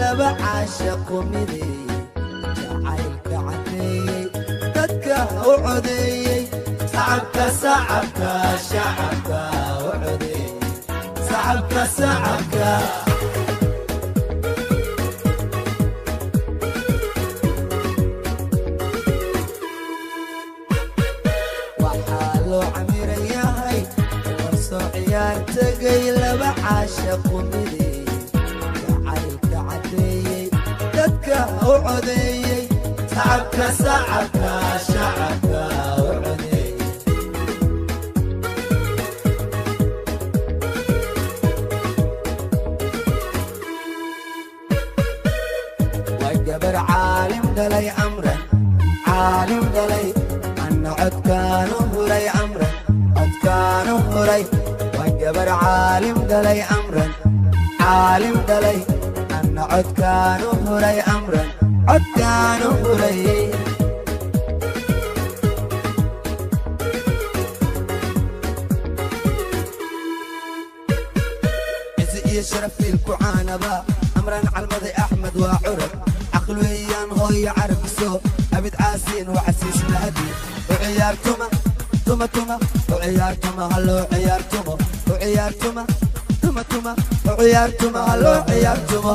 laba caashaqo mideeyey jacaylka cadeeyey dadka u codeeyey sacabka sacabka shacabka u codeeyey sacabka sacabka waxaa loo camiran yahay warsoo ciyaar tegay laba caashaqo mideeyey jacaylka cadeeyey dadka u codeeyey sacabka sacabka shacabka u codeeyey waa gabar caalim dhalay amran caalim dhalay anna codkaanu huray amran codkaanu huray waa gabar caalim dhalay amran caalim dhalay anna codkaanu huray amran codkaanu huray عزي iyo sharafiilku caanaba amran calmadi axmed waa curab caql weeyaan hooyo carabiso abid caasiin waa casiis mahadi u ciyaartuma tuma tuma u ciyaartuma halloo ciyaartumo u ciyaartuma tuma tuma u ciyaartuma halloo ciyaartumo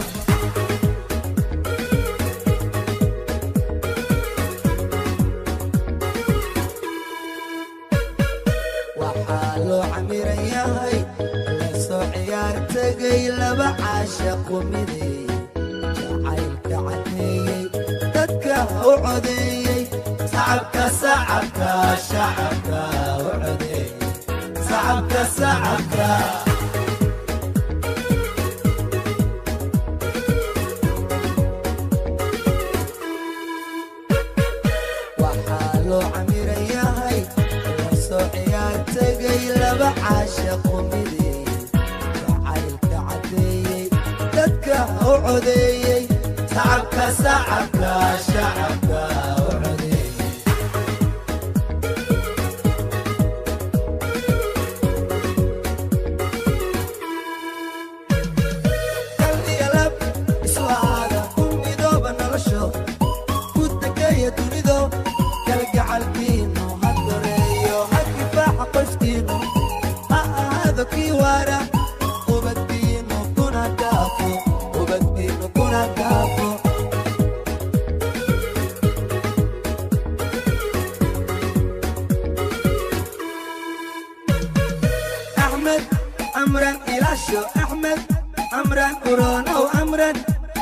waxaa loo camiran yahay lasoo ciyaar tegay laba caashaqo mideeyey jacaylka cadeeyey dadka u codeeyey sacabka sacabka shacabka u codeeyey sacabka sacabka waxaa loo camiran yahay lasoo ciyaar tegay laba caashaqo mideeyey jacaylka cadeeyey dadka u codeeyey sacabka sacabka shacabka u codeeyey kal iyo lab isu ahaada ku midooba nolosho ku degaya dunido kalgacalkiinu ha doreeyo ha difaaca qoyskiinu ha ahaado kii waara ubadkiinu kuna dhaafo ubadkiinu kuna dhaafo أحمد أمران إلاشو أحمد أمران أورونو أمران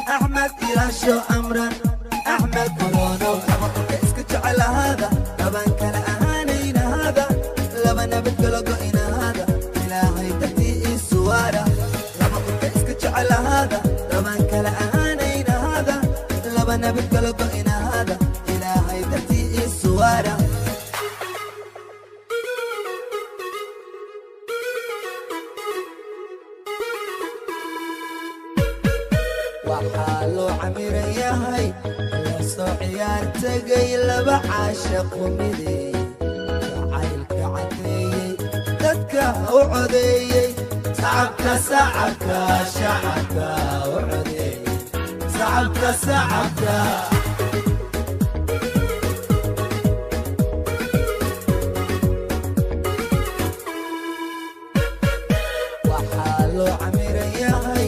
أحمد إلاشو أمران أحمد أورونو لما قلت اسكت على هذا لبن كان أهانينا هذا لبن بتقلقينا هذا إلهي تأتي السوارة لما قلت اسكت على هذا لبن كان أهانينا هذا لبن بتقلقينا هذا إلهي تأتي السوارة waxaa loo camiran yahay lasoo ciyaar tegay laba caashaqo mideeyey jacaylka cadeeyey dadka u codeeyey sacabka sacabka shacabka u codeeyey sacabka sacabka waxaa loo camiran yahay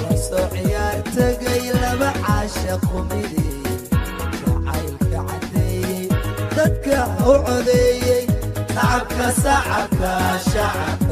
lasoo ciyaar tegay laba caashaqo mideeyey jacaylka cadeeyey dadka u codeeyey sacabka sacabka shacabka